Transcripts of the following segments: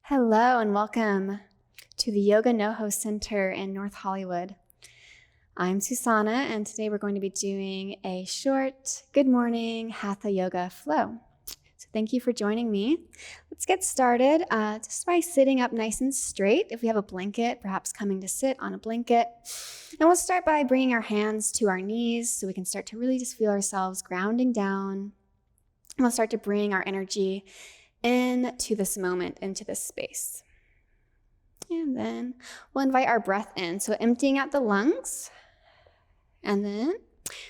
Hello and welcome to the Yoga NoHo Center in North Hollywood. I'm Sushanna, and today we're going to be doing a short good morning Hatha yoga flow. So thank you for joining me. Let's get started just by sitting up nice and straight. If we have a blanket, perhaps coming to sit on a blanket. And we'll start by bringing our hands to our knees so we can start to really just feel ourselves grounding down. And we'll start to bring our energy into this moment, into this space. And then we'll invite our breath in. So emptying out the lungs. And then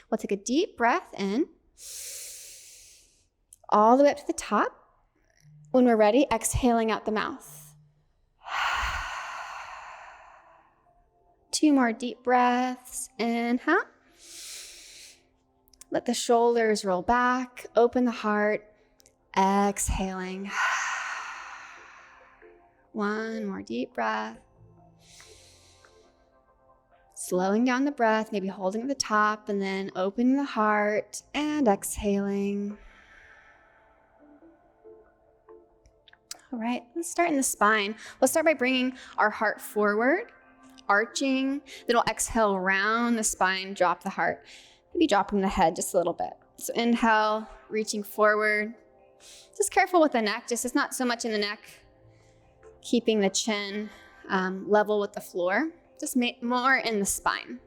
we'll take a deep breath in, all the way up to the top. When we're ready, exhaling out the mouth. 2 more deep breaths. Inhale. Let the shoulders roll back, open the heart. Exhaling. 1 more deep breath. Slowing down the breath, maybe holding at the top and then opening the heart and exhaling. All right, let's start in the spine. We'll start by bringing our heart forward, arching. Then we'll exhale around the spine, drop the heart. Maybe dropping the head just a little bit. So inhale, reaching forward. Just careful with the neck, it's not so much in the neck, keeping the chin level with the floor, just more in the spine.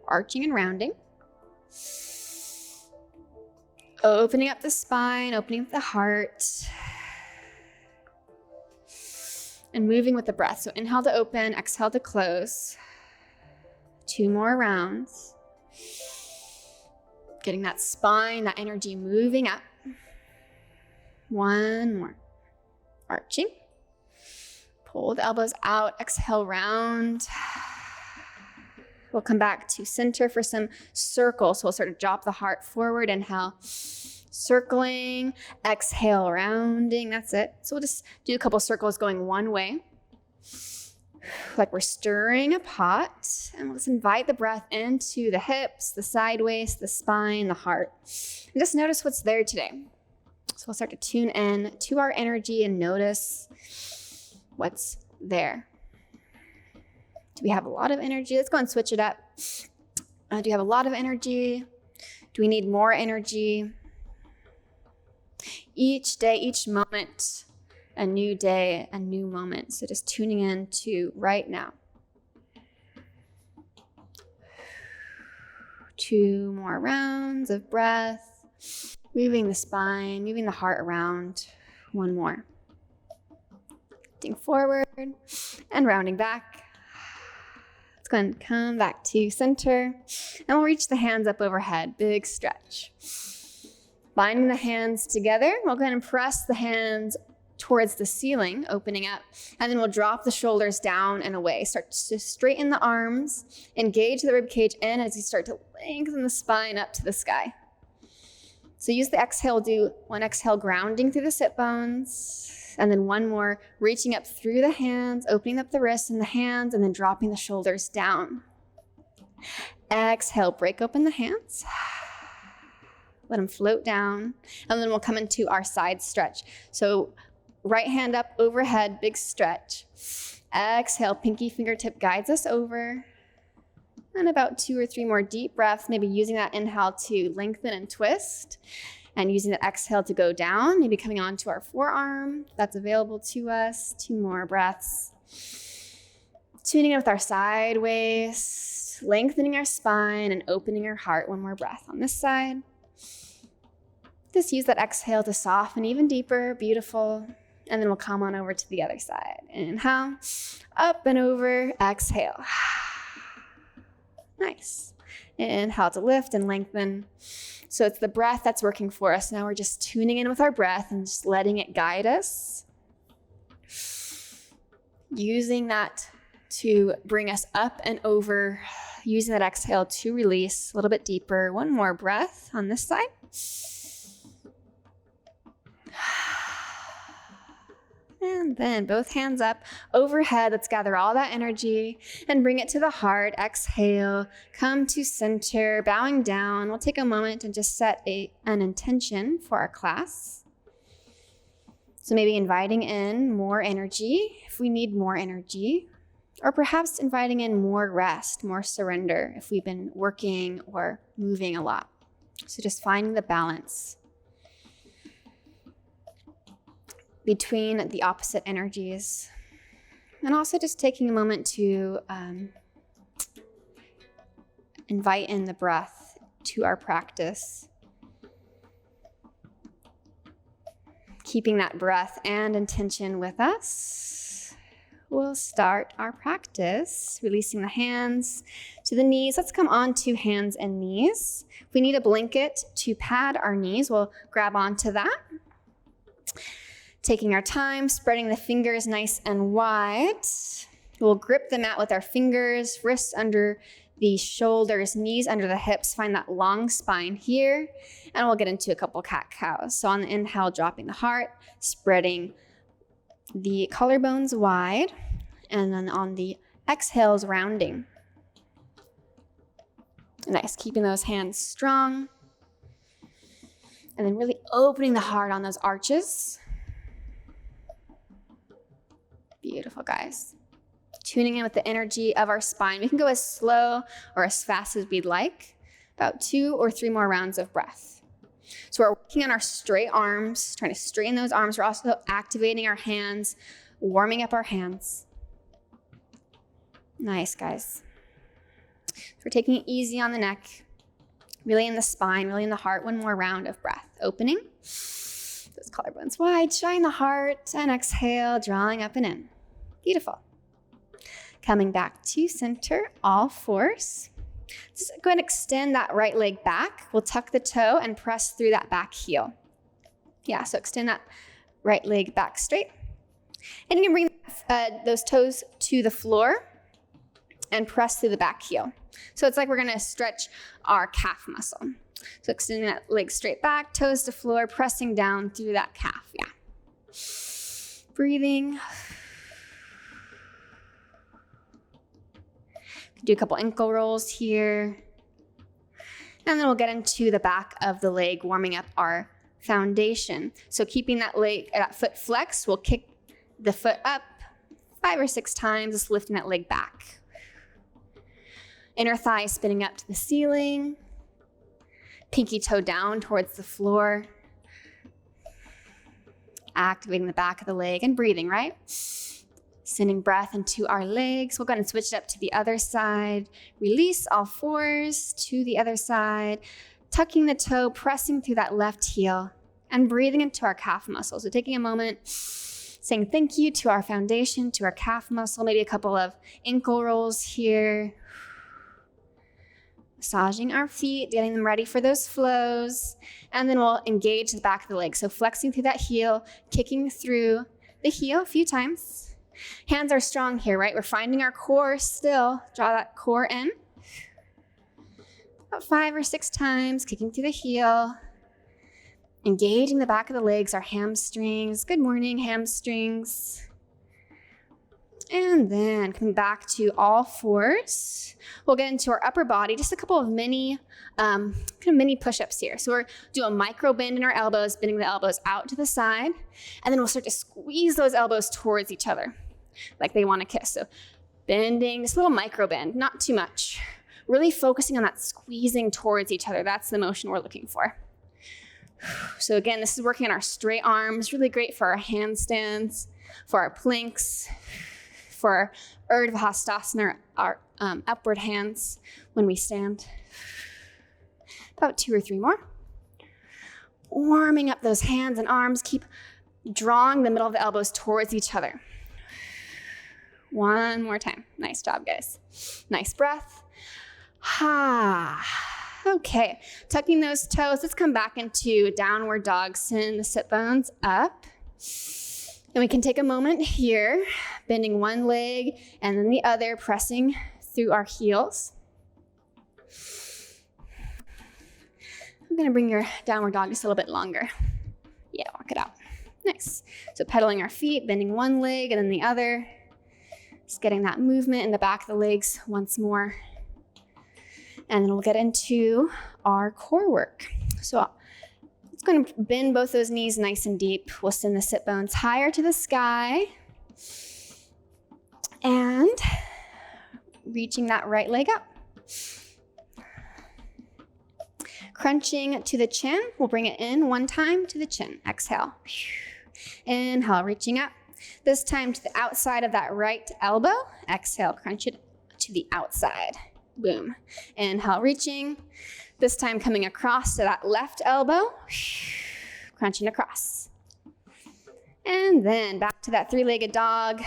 Arching and rounding. Opening up the spine, opening up the heart. And moving with the breath. So inhale to open, exhale to close. 2 more rounds. Getting that spine, that energy moving up. 1 more. Arching. Pull the elbows out. Exhale, round. We'll come back to center for some circles. So we'll sort of drop the heart forward. Inhale. Circling. Exhale, rounding. That's it. So we'll just do a couple circles going one way. Like we're stirring a pot. And we'll just invite the breath into the hips, the side waist, the spine, the heart. And just notice what's there today. So we'll start to tune in to our energy and notice what's there. Do we have a lot of energy? Let's go and switch it up. Do you have a lot of energy? Do we need more energy? Each day, each moment, a new day, a new moment. So just tuning in to right now. 2 more rounds of breath. Moving the spine, moving the heart around. 1 more. Lifting forward and rounding back. Let's go and come back to center. And we'll reach the hands up overhead. Big stretch. Binding the hands together. We'll go ahead and press the hands towards the ceiling, opening up. And then we'll drop the shoulders down and away. Start to straighten the arms. Engage the ribcage in as you start to lengthen the spine up to the sky. So use the exhale, do 1 exhale grounding through the sit bones, and then 1 more reaching up through the hands, opening up the wrists and the hands, and then dropping the shoulders down. Exhale, break open the hands. Let them float down, and then we'll come into our side stretch. So right hand up overhead, big stretch. Exhale, pinky fingertip guides us over. And about 2 or 3 more deep breaths, maybe using that inhale to lengthen and twist, and using the exhale to go down, maybe coming onto our forearm. That's available to us. 2 more breaths. Tuning in with our side waist, lengthening our spine and opening our heart. 1 more breath on this side. Just use that exhale to soften even deeper. Beautiful. And then we'll come on over to the other side. Inhale, up and over, exhale. Nice. Inhale to lift and lengthen. So it's the breath that's working for us. Now we're just tuning in with our breath and just letting it guide us. Using that to bring us up and over. Using that exhale to release a little bit deeper. 1 more breath on this side. And then both hands up overhead. Let's gather all that energy and bring it to the heart. Exhale, come to center, bowing down. We'll take a moment and just set an intention for our class. So maybe inviting in more energy if we need more energy, or perhaps inviting in more rest, more surrender if we've been working or moving a lot. So just finding the balance between the opposite energies. And also just taking a moment to invite in the breath to our practice. Keeping that breath and intention with us, we'll start our practice, releasing the hands to the knees. Let's come on to hands and knees. If we need a blanket to pad our knees, we'll grab onto that. Taking our time, spreading the fingers nice and wide. We'll grip the mat with our fingers, wrists under the shoulders, knees under the hips. Find that long spine here. And we'll get into a couple cat-cows. So on the inhale, dropping the heart, spreading the collarbones wide. And then on the exhales, rounding. Nice, keeping those hands strong. And then really opening the heart on those arches. Beautiful, guys. Tuning in with the energy of our spine. We can go as slow or as fast as we'd like. About 2 or 3 more rounds of breath. So we're working on our straight arms, trying to straighten those arms. We're also activating our hands, warming up our hands. Nice, guys. So we're taking it easy on the neck, really in the spine, really in the heart. 1 more round of breath. Opening. Those collarbones wide, shine the heart, and exhale, drawing up and in. Beautiful. Coming back to center, all fours. Just go ahead and extend that right leg back. We'll tuck the toe and press through that back heel. Yeah, so extend that right leg back straight. And you can bring those toes to the floor and press through the back heel. So it's like we're gonna stretch our calf muscle. So extending that leg straight back, toes to floor, pressing down through that calf, yeah. Breathing. Do a couple ankle rolls here. And then we'll get into the back of the leg, warming up our foundation. So keeping that foot flexed, we'll kick the foot up 5 or 6 times, just lifting that leg back. Inner thigh spinning up to the ceiling. Pinky toe down towards the floor. Activating the back of the leg and breathing, right? Sending breath into our legs. We'll go ahead and switch it up to the other side. Release all fours to the other side. Tucking the toe, pressing through that left heel, and breathing into our calf muscle. So taking a moment, saying thank you to our foundation, to our calf muscle, maybe a couple of ankle rolls here. Massaging our feet, getting them ready for those flows. And then we'll engage the back of the leg. So flexing through that heel, kicking through the heel a few times. Hands are strong here, right? We're finding our core still. Draw that core in. About 5 or 6 times, kicking through the heel. Engaging the back of the legs, our hamstrings. Good morning, hamstrings. And then coming back to all fours. We'll get into our upper body, just a couple of mini push-ups here. So we're doing a micro bend in our elbows, bending the elbows out to the side. And then we'll start to squeeze those elbows towards each other, like they want to kiss. So bending, just a little micro bend, not too much. Really focusing on that squeezing towards each other. That's the motion we're looking for. So again, this is working on our straight arms, really great for our handstands, for our planks, for our REV Hastasana, our upward hands when we stand. About 2 or 3 more. Warming up those hands and arms. Keep drawing the middle of the elbows towards each other. 1 more time. Nice job, guys. Nice breath. Okay, tucking those toes. Let's come back into downward dog. Send the sit bones up. And we can take a moment here, bending one leg and then the other, pressing through our heels. I'm gonna bring your downward dog just a little bit longer. Yeah, walk it out. Nice. So pedaling our feet, bending one leg and then the other. Just getting that movement in the back of the legs once more. And then we'll get into our core work. So It's going to bend both those knees nice and deep. We'll send the sit bones higher to the sky. And reaching that right leg up. Crunching to the chin. We'll bring it in one time to the chin. Exhale. Inhale, reaching up. This time to the outside of that right elbow. Exhale, crunch it to the outside. Boom. Inhale, reaching. This time coming across to that left elbow. Crunching across. And then back to that three-legged dog.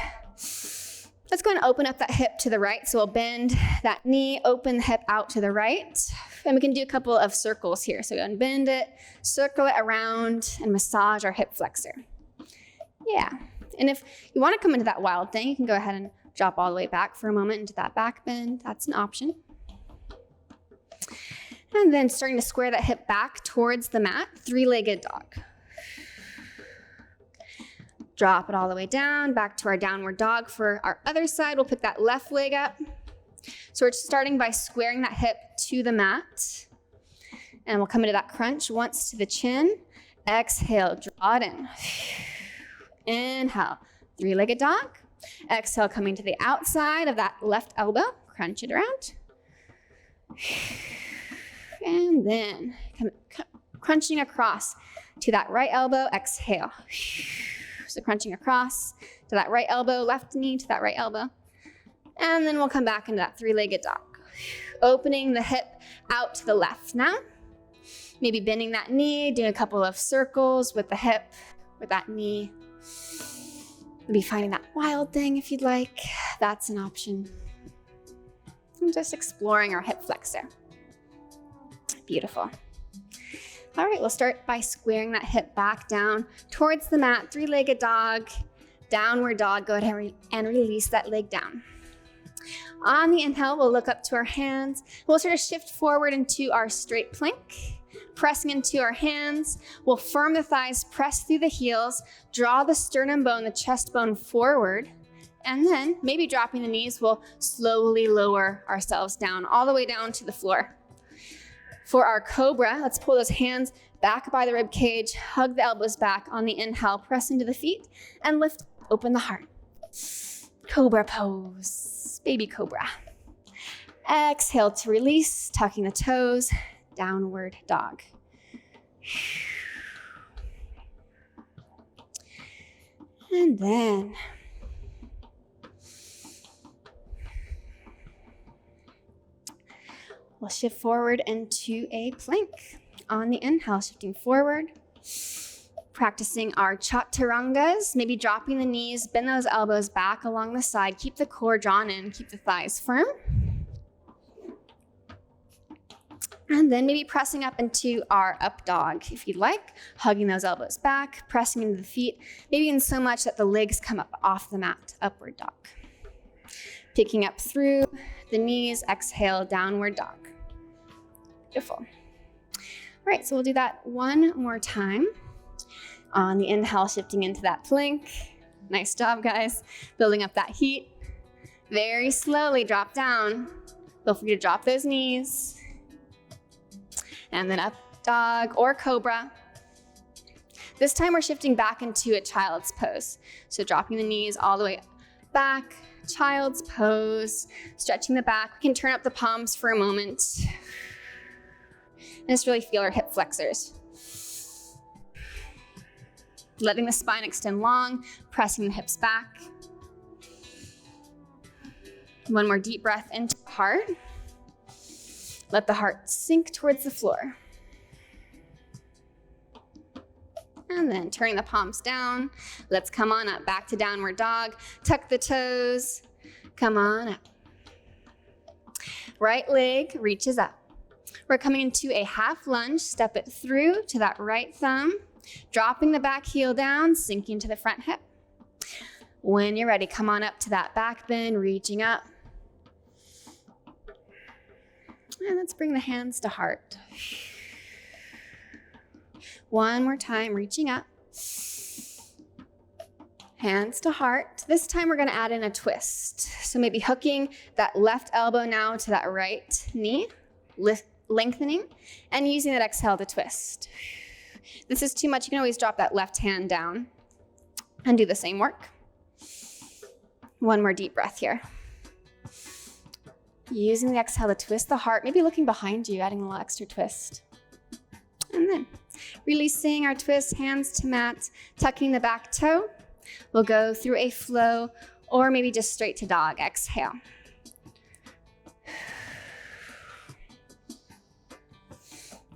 Let's go and open up that hip to the right. So we'll bend that knee, open the hip out to the right. And we can do a couple of circles here. So go and bend it, circle it around, and massage our hip flexor. Yeah. And if you want to come into that wild thing, you can go ahead and drop all the way back for a moment into that back bend. That's an option. And then starting to square that hip back towards the mat, three-legged dog. Drop it all the way down, back to our downward dog. For our other side, we'll pick that left leg up. So we're starting by squaring that hip to the mat. And we'll come into that crunch once to the chin. Exhale, draw it in. Inhale, three-legged dog. Exhale, coming to the outside of that left elbow. Crunch it around. And then crunching across to that right elbow. Exhale. So crunching across to that right elbow, left knee to that right elbow. And then we'll come back into that three-legged dog. Opening the hip out to the left now. Maybe bending that knee, doing a couple of circles with the hip, with that knee. Maybe finding that wild thing if you'd like. That's an option. And just exploring our hip flexor. Beautiful. All right, we'll start by squaring that hip back down towards the mat, three-legged dog, downward dog. Go ahead and release that leg down. On the inhale, we'll look up to our hands. We'll sort of shift forward into our straight plank, pressing into our hands. We'll firm the thighs, press through the heels, draw the sternum bone, the chest bone forward, and then maybe dropping the knees, we'll slowly lower ourselves down, all the way down to the floor. For our cobra, let's pull those hands back by the rib cage, hug the elbows back on the inhale, press into the feet, and lift, open the heart. Cobra pose, baby cobra. Exhale to release, tucking the toes, downward dog. And then we'll shift forward into a plank. On the inhale, shifting forward, practicing our chaturangas, maybe dropping the knees, bend those elbows back along the side, keep the core drawn in, keep the thighs firm. And then maybe pressing up into our up dog, if you'd like, hugging those elbows back, pressing into the feet, maybe in so much that the legs come up off the mat, upward dog. Picking up through the knees, exhale, downward dog. Beautiful. All right, so we'll do that one more time. On the inhale, shifting into that plank. Nice job, guys. Building up that heat. Very slowly drop down. Feel free to drop those knees. And then up dog or cobra. This time we're shifting back into a child's pose. So dropping the knees all the way back, child's pose, stretching the back. We can turn up the palms for a moment. And just really feel our hip flexors. Letting the spine extend long, pressing the hips back. One more deep breath into the heart. Let the heart sink towards the floor. And then turning the palms down. Let's come on up, back to downward dog. Tuck the toes, come on up. Right leg reaches up. We're coming into a half lunge, step it through to that right thumb, dropping the back heel down, sinking to the front hip. When you're ready, come on up to that back bend, reaching up. And let's bring the hands to heart. One more time, reaching up. Hands to heart. This time we're gonna add in a twist. So maybe hooking that left elbow now to that right knee, lengthening, and using that exhale to twist. If this is too much, you can always drop that left hand down and do the same work. One more deep breath here. Using the exhale to twist the heart, maybe looking behind you, adding a little extra twist. And then releasing our twist, hands to mat, tucking the back toe. We'll go through a flow or maybe just straight to dog. Exhale.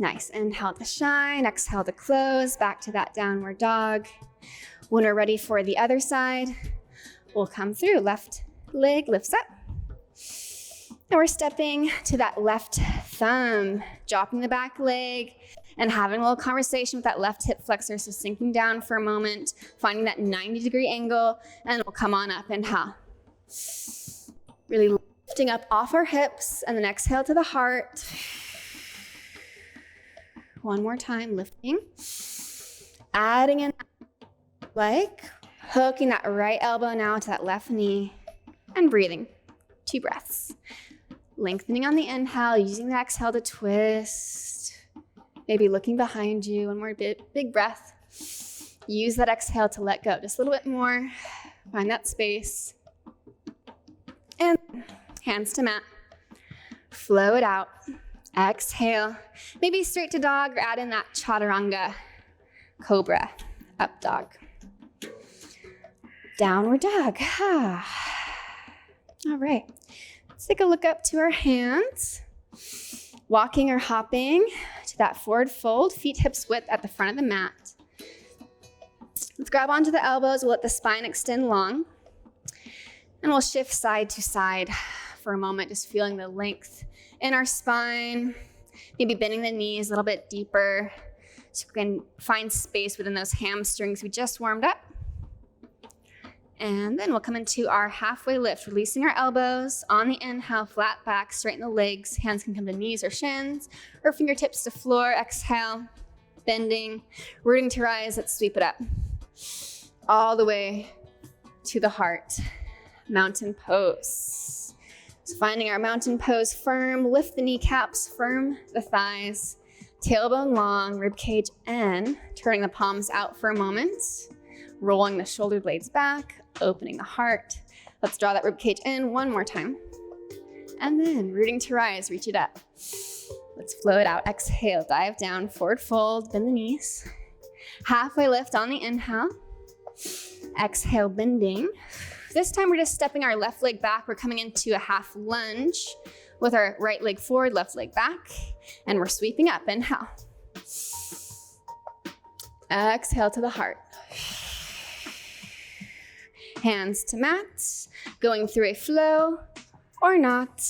Nice. Inhale to shine, exhale to close, back to that downward dog. When we're ready for the other side, we'll come through. Left leg lifts up. And we're stepping to that left thumb, dropping the back leg and having a little conversation with that left hip flexor. So sinking down for a moment, finding that 90-degree angle, and we'll come on up. Inhale. Really lifting up off our hips, and then exhale to the heart. One more time, lifting. Adding in leg, hooking that right elbow now to that left knee, and breathing. 2 breaths. Lengthening on the inhale, using the exhale to twist. Maybe looking behind you. One more big breath. Use that exhale to let go just a little bit more. Find that space. And hands to mat. Flow it out. Exhale. Maybe straight to dog or add in that chaturanga. Cobra. Up dog. Downward dog. All right. Let's take a look up to our hands. Walking or hopping to that forward fold, feet hips width at the front of the mat. Let's grab onto the elbows. We'll let the spine extend long. And we'll shift side to side for a moment, just feeling the length in our spine. Maybe bending the knees a little bit deeper so we can find space within those hamstrings we just warmed up. And then we'll come into our halfway lift, releasing our elbows. On the inhale, flat back, straighten the legs. Hands can come to knees or shins, or fingertips to floor. Exhale, bending, rooting to rise. Let's sweep it up. All the way to the heart. Mountain pose. So finding our mountain pose firm, lift the kneecaps, firm the thighs, tailbone long, rib cage in, turning the palms out for a moment, rolling the shoulder blades back, opening the heart. Let's draw that rib cage in one more time. And then rooting to rise, reach it up. Let's flow it out. Exhale, dive down, forward fold, bend the knees. Halfway lift on the inhale. Exhale, bending. This time we're just stepping our left leg back. We're coming into a half lunge with our right leg forward, left leg back. And we're sweeping up. Inhale. Exhale to the heart. Hands to mat, going through a flow or not.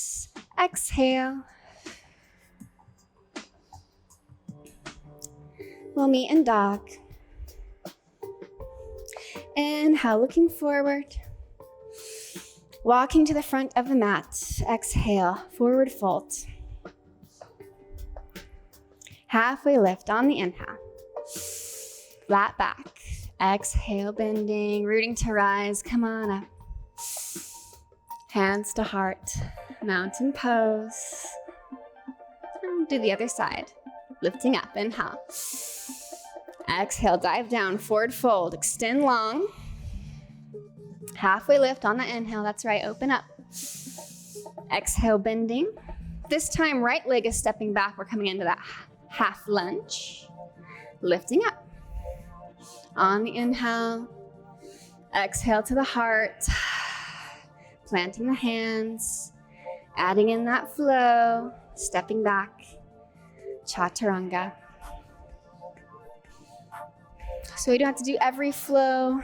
Exhale. We'll meet in dog. Inhale, looking forward. Walking to the front of the mat. Exhale, forward fold. Halfway lift on the inhale. Flat back. Exhale, bending, rooting to rise. Come on up. Hands to heart. Mountain pose. And do the other side. Lifting up. Inhale. Exhale, dive down, forward fold. Extend long. Halfway lift on the inhale. That's right. Open up. Exhale, bending. This time, right leg is stepping back. We're coming into that half lunge. Lifting up. On the inhale, exhale to the heart, planting the hands, adding in that flow, stepping back, chaturanga. So you don't have to do every flow.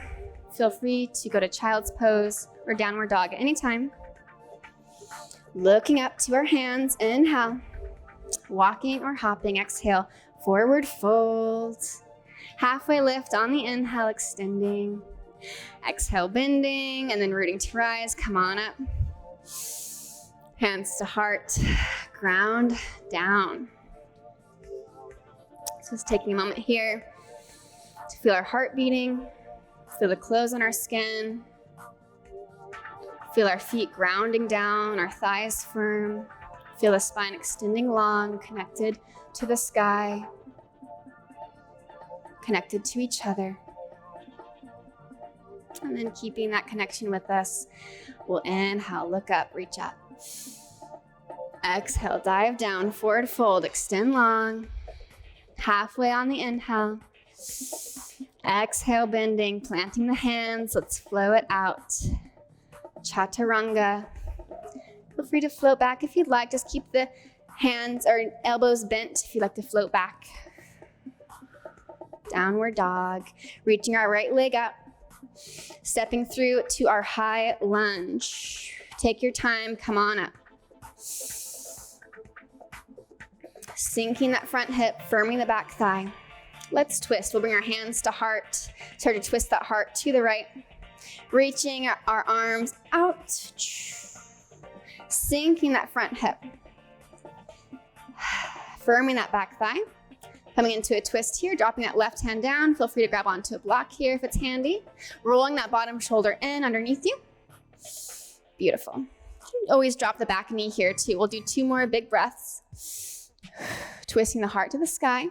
Feel free to go to child's pose or downward dog at any time. Looking up to our hands, inhale, walking or hopping, exhale, forward fold. Halfway lift on the inhale, extending. Exhale, bending, and then rooting to rise. Come on up. Hands to heart, ground down. So just taking a moment here to feel our heart beating, feel the clothes on our skin, feel our feet grounding down, our thighs firm, feel the spine extending long, connected to the sky. connected to each other. And then keeping that connection with us, we'll inhale, look up, reach up. Exhale, dive down, forward fold, extend long. Halfway on the inhale. Exhale, bending, planting the hands. Let's flow it out. Chaturanga. Feel free to float back if you'd like. Just keep the hands or elbows bent if you'd like to float back. Downward dog. Reaching our right leg up. Stepping through to our high lunge. Take your time, come on up. Sinking that front hip, firming the back thigh. Let's twist. We'll bring our hands to heart. Start to twist that heart to the right. Reaching our arms out. Sinking that front hip. Firming that back thigh. Coming into a twist here, dropping that left hand down. Feel free to grab onto a block here if it's handy. Rolling that bottom shoulder in underneath you. Beautiful. Always drop the back knee here too. We'll do 2 more big breaths. Twisting the heart to the sky.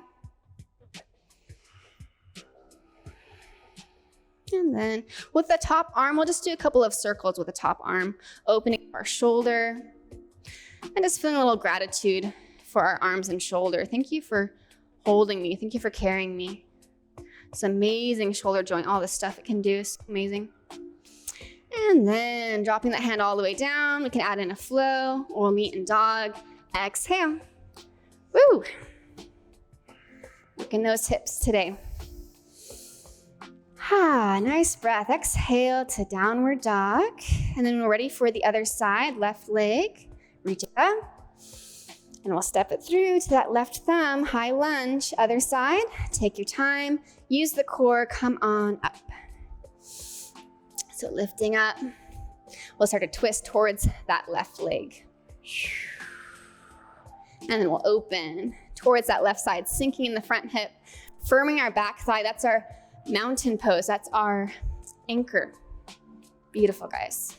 And then with the top arm, we'll just do a couple of circles with the top arm. Opening our shoulder. And just feeling a little gratitude for our arms and shoulder. Thank you for holding me. Thank you for carrying me. It's amazing shoulder joint, all the stuff it can do is amazing. And then dropping that hand all the way down. We can add in a flow or we'll meet in dog. Exhale. Woo! Working those hips today. Nice breath. Exhale to downward dog. And then we're ready for the other side. Left leg. Reach it up. And we'll step it through to that left thumb, high lunge, other side. Take your time, use the core, come on up. So lifting up, we'll start to twist towards that left leg. And then we'll open towards that left side, sinking in the front hip, firming our back thigh. That's our mountain pose, that's our anchor. Beautiful, guys.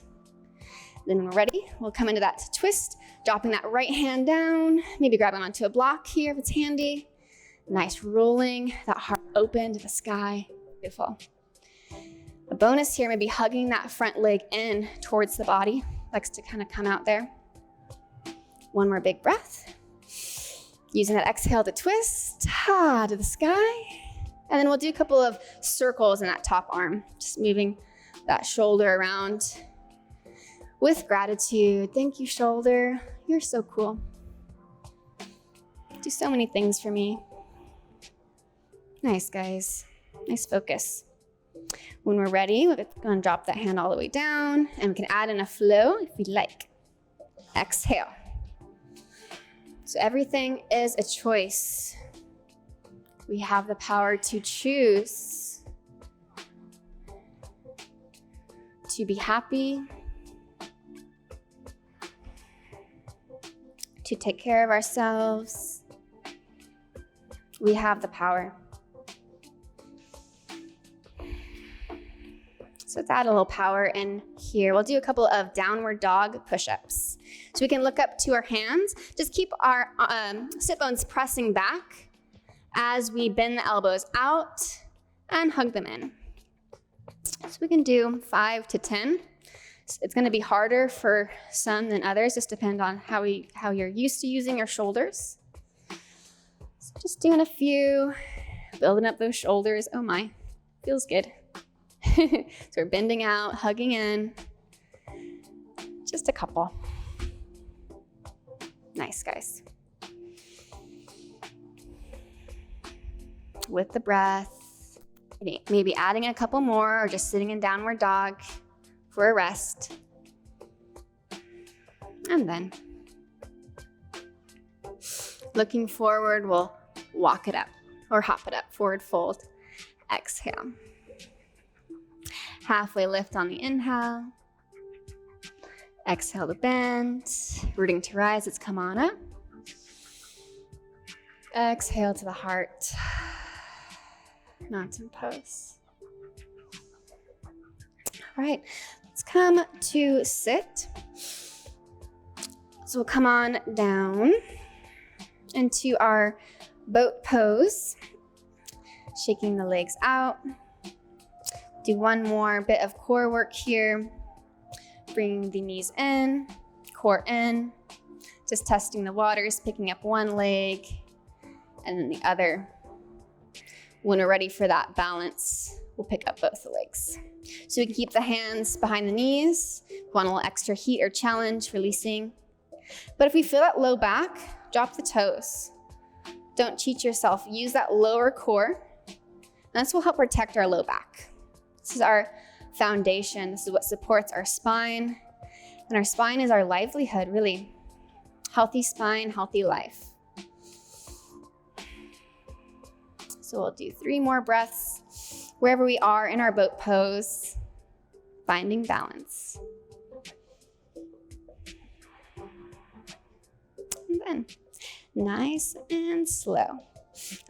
Then when we're ready, we'll come into that twist, dropping that right hand down, maybe grabbing onto a block here if it's handy. Nice rolling, that heart open to the sky. Beautiful. A bonus here, maybe hugging that front leg in towards the body. Likes to kind of come out there. One more big breath. Using that exhale to twist, to the sky. And then we'll do a couple of circles in that top arm, just moving that shoulder around. With gratitude. Thank you, shoulder. You're so cool. Do so many things for me. Nice, guys. Nice focus. When we're ready, we're going to drop that hand all the way down, and we can add in a flow if you'd like. Exhale. So everything is a choice. We have the power to choose to be happy, to take care of ourselves. We have the power. So let's add a little power in here. We'll do a couple of downward dog push-ups. So we can look up to our hands. Just keep our sit bones pressing back as we bend the elbows out and hug them in. So we can do 5 to 10. It's going to be harder for some than others. Just depend on how you're used to using your shoulders. So just doing a few, building up those shoulders. Oh my, feels good. So we're bending out, hugging in. Just a couple. Nice, guys. With the breath, maybe adding a couple more or just sitting in downward dog for a rest. And then looking forward, we'll walk it up or hop it up, forward fold. Exhale. Halfway lift on the inhale. Exhale to bend. Rooting to rise, let's come on up. Exhale to the heart. Mountain pose. All right, let's come to sit. So we'll come on down into our boat pose. Shaking the legs out. Do one more bit of core work here. Bringing the knees in, core in. Just testing the waters, picking up one leg and then the other. When we're ready for that balance, we'll pick up both the legs. So we can keep the hands behind the knees. Want a little extra heat or challenge, releasing. But if we feel that low back, drop the toes. Don't cheat yourself. Use that lower core. And this will help protect our low back. This is our foundation. This is what supports our spine. And our spine is our livelihood, really. Healthy spine, healthy life. So we'll do 3 more breaths wherever we are in our boat pose, finding balance. And then nice and slow.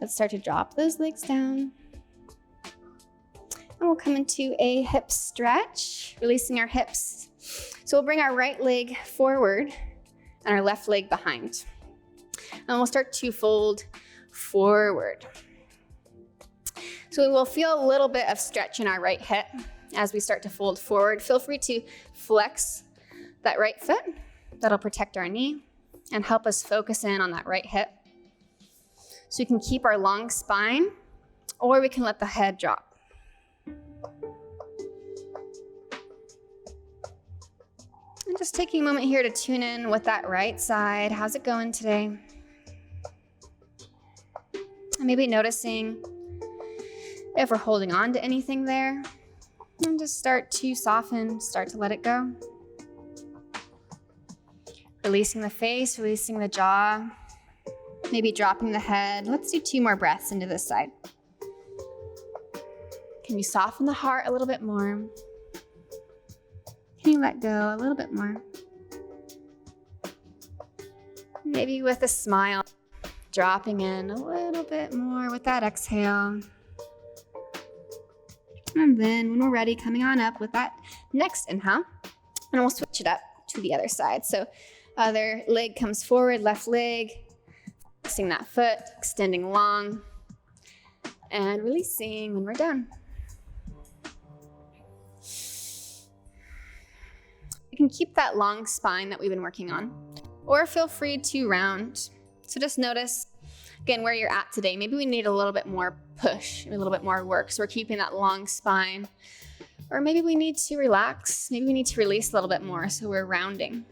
Let's start to drop those legs down. And we'll come into a hip stretch, releasing our hips. So we'll bring our right leg forward and our left leg behind. And we'll start to fold forward. So we will feel a little bit of stretch in our right hip as we start to fold forward. Feel free to flex that right foot. That'll protect our knee and help us focus in on that right hip. So we can keep our long spine, or we can let the head drop. And just taking a moment here to tune in with that right side. How's it going today? And maybe noticing if we're holding on to anything there, and just start to soften, start to let it go. Releasing the face, releasing the jaw, maybe dropping the head. Let's do 2 more breaths into this side. Can you soften the heart a little bit more? Can you let go a little bit more? Maybe with a smile, dropping in a little bit more with that exhale. And then when we're ready, coming on up with that next inhale, and we'll switch it up to the other side. So other leg comes forward, left leg, flexing that foot, extending long, and releasing when we're done. You can keep that long spine that we've been working on, or feel free to round. So just notice, again, where you're at today. Maybe we need a little bit more push, a little bit more work. So we're keeping that long spine. Or maybe we need to relax. Maybe we need to release a little bit more. So we're rounding.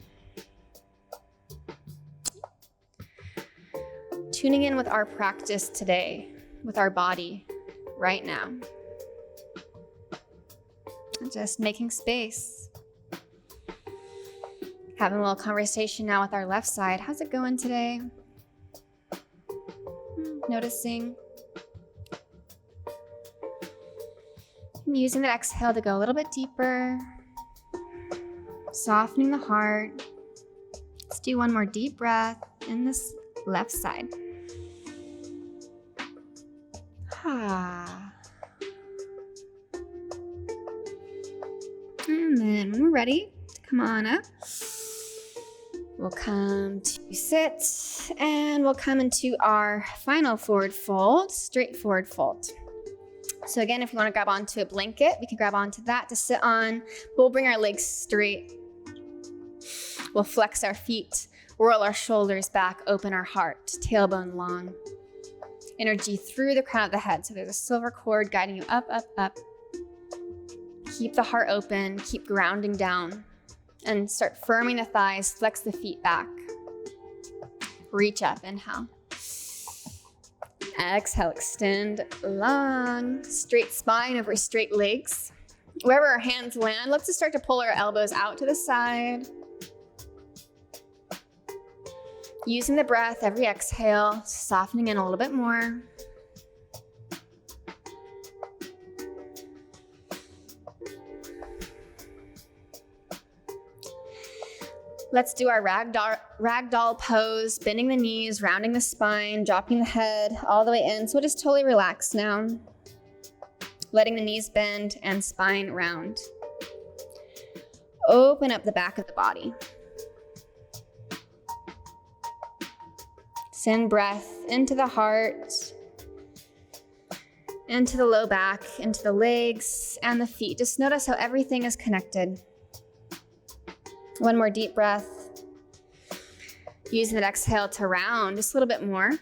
Tuning in with our practice today, with our body right now. And just making space. Having a little conversation now with our left side. How's it going today? Noticing. And using that exhale to go a little bit deeper. Softening the heart. Let's do one more deep breath in this left side. And then when we're ready to come on up, we'll come to sit, and we'll come into our final forward fold, straight forward fold. So again, if you want to grab onto a blanket, we can grab onto that to sit on. We'll bring our legs straight. We'll flex our feet, roll our shoulders back, open our heart, tailbone long. Energy through the crown of the head. So there's a silver cord guiding you up, up, up. Keep the heart open, keep grounding down. And start firming the thighs, flex the feet back. Reach up, inhale. Exhale, extend long, straight spine over straight legs. Wherever our hands land, let's just start to pull our elbows out to the side. Using the breath, every exhale, softening in a little bit more. Let's do our ragdoll pose, bending the knees, rounding the spine, dropping the head all the way in. So we'll just totally relax now. Letting the knees bend and spine round. Open up the back of the body. Send breath into the heart into the low back, into the legs and the feet. Just notice how everything is connected. One more deep breath. Using that exhale to round just a little bit more.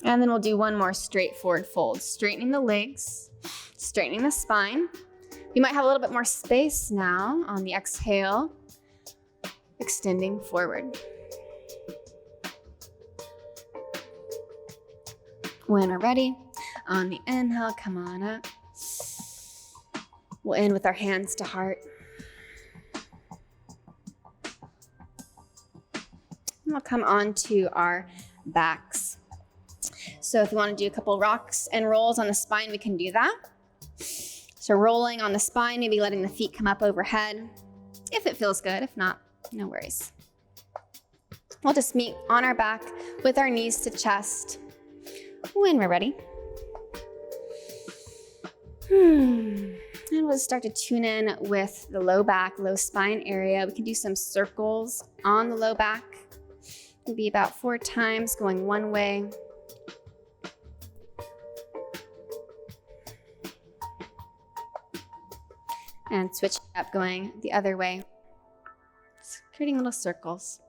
And then we'll do one more straight forward fold, straightening the legs, straightening the spine. You might have a little bit more space now on the exhale, extending forward. When we're ready, on the inhale, come on up. We'll end with our hands to heart. And we'll come on to our backs. So if you want to do a couple rocks and rolls on the spine, we can do that. So rolling on the spine, maybe letting the feet come up overhead, if it feels good. If not, no worries. We'll just meet on our back with our knees to chest when we're ready. And we'll start to tune in with the low back, low spine area. We can do some circles on the low back. Maybe about 4 times going one way. And switch up going the other way. Just creating little circles.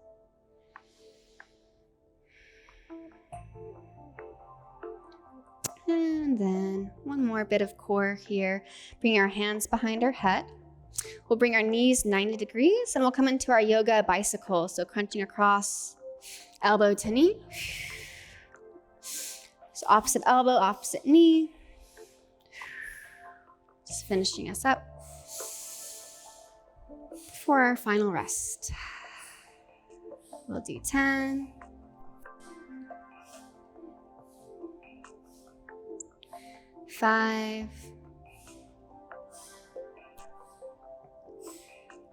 And then one more bit of core here. Bring our hands behind our head. We'll bring our knees 90 degrees and we'll come into our yoga bicycle. So crunching across, elbow to knee. So opposite elbow, opposite knee. Just finishing us up for our final rest. We'll do 10. 5.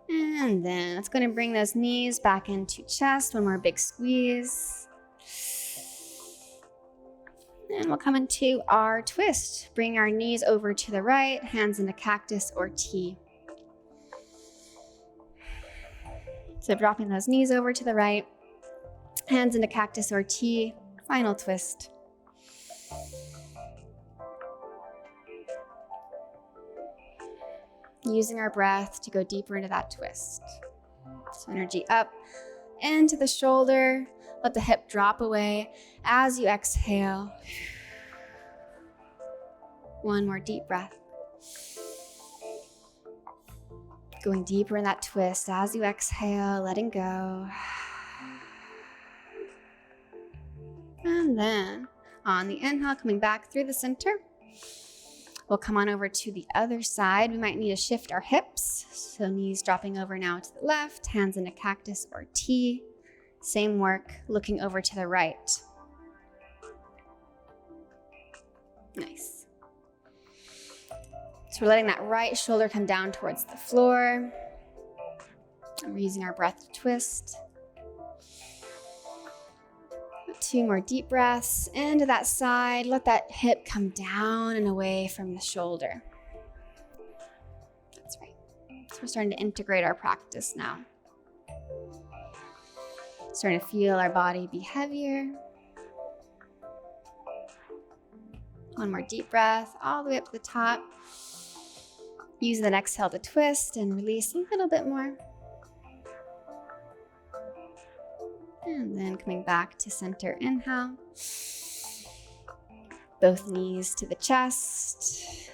And then it's going to bring those knees back into chest. One more big squeeze. And we'll come into our twist. Bring our knees over to the right, hands into cactus or T. So dropping those knees over to the right, hands into cactus or T, final twist. Using our breath to go deeper into that twist. So energy up into the shoulder, let the hip drop away as you exhale. One more deep breath. Going deeper in that twist as you exhale, letting go. And then on the inhale, coming back through the center. We'll come on over to the other side. We might need to shift our hips. So knees dropping over now to the left, hands into cactus or T. Same work, looking over to the right. Nice. So we're letting that right shoulder come down towards the floor. And we're using our breath to twist. 2 more deep breaths into that side. Let that hip come down and away from the shoulder. That's right. So we're starting to integrate our practice now. Starting to feel our body be heavier. One more deep breath all the way up to the top. Use that exhale to twist and release a little bit more. And then coming back to center inhale. Both knees to the chest.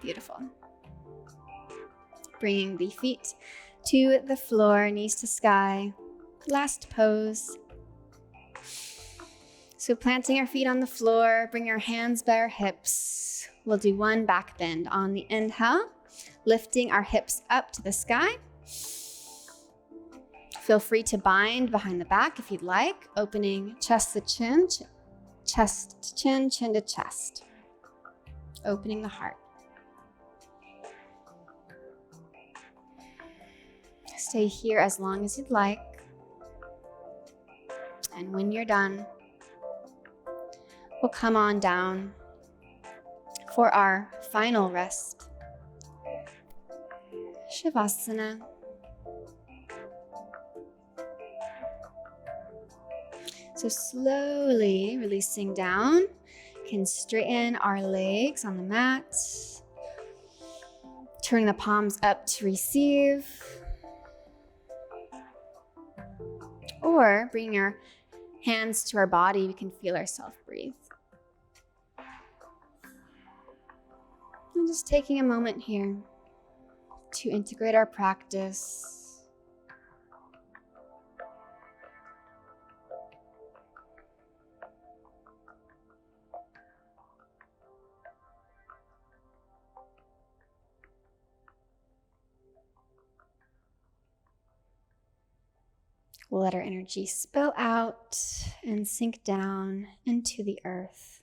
Beautiful. Bringing the feet to the floor, knees to sky. Last pose. So planting our feet on the floor, bring our hands by our hips. We'll do one back bend on the inhale, lifting our hips up to the sky. Feel free to bind behind the back if you'd like, opening chest to chin, chest to chin, chin to chest. Opening the heart. Stay here as long as you'd like. And when you're done, we'll come on down for our final rest. Shavasana. So slowly releasing down, can straighten our legs on the mat. Turning the palms up to receive. Or bring your hands to our body, we can feel ourselves breathe. And just taking a moment here to integrate our practice. We'll let our energy spill out and sink down into the earth.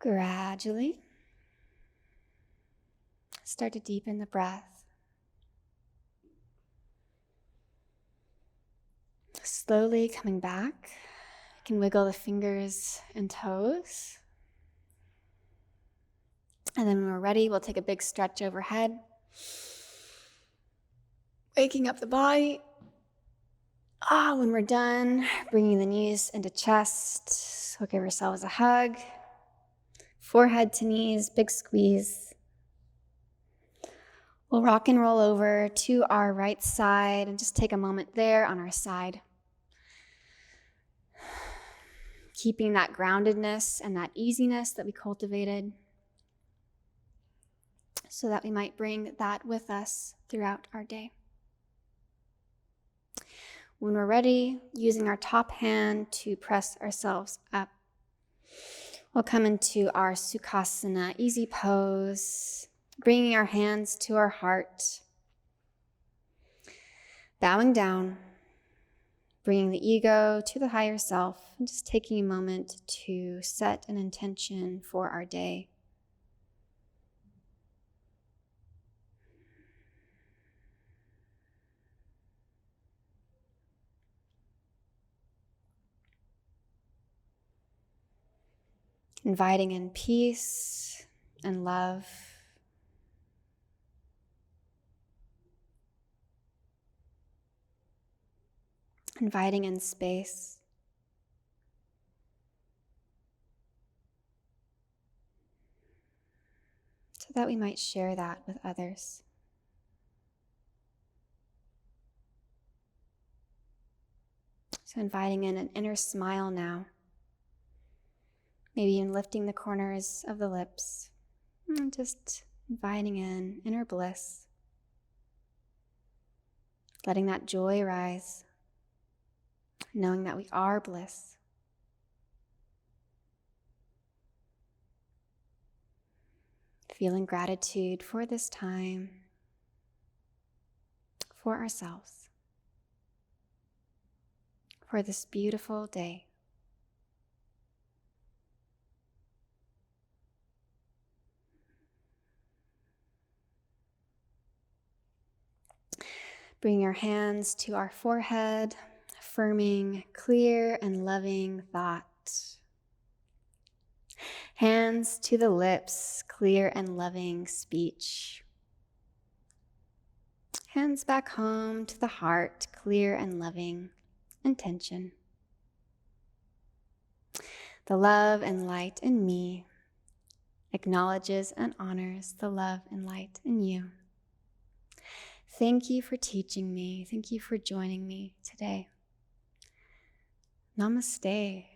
Gradually, start to deepen the breath. Slowly coming back, you can wiggle the fingers and toes. And then when we're ready, we'll take a big stretch overhead. Waking up the body. When we're done, bringing the knees into chest. We'll give ourselves a hug. Forehead to knees, big squeeze. We'll rock and roll over to our right side and just take a moment there on our side. Keeping that groundedness and that easiness that we cultivated so that we might bring that with us throughout our day. When we're ready, using our top hand to press ourselves up, we'll come into our Sukhasana, easy pose, bringing our hands to our heart, bowing down, bringing the ego to the higher self, and just taking a moment to set an intention for our day. Inviting in peace and love. Inviting in space. So that we might share that with others. So inviting in an inner smile now. Maybe even lifting the corners of the lips. And just inviting in inner bliss. Letting that joy rise. Knowing that we are bliss. Feeling gratitude for this time, for ourselves, for this beautiful day. Bring your hands to our forehead, affirming clear and loving thought. Hands to the lips, clear and loving speech. Hands back home to the heart, clear and loving intention. The love and light in me acknowledges and honors the love and light in you. Thank you for teaching me. Thank you for joining me today. Namaste.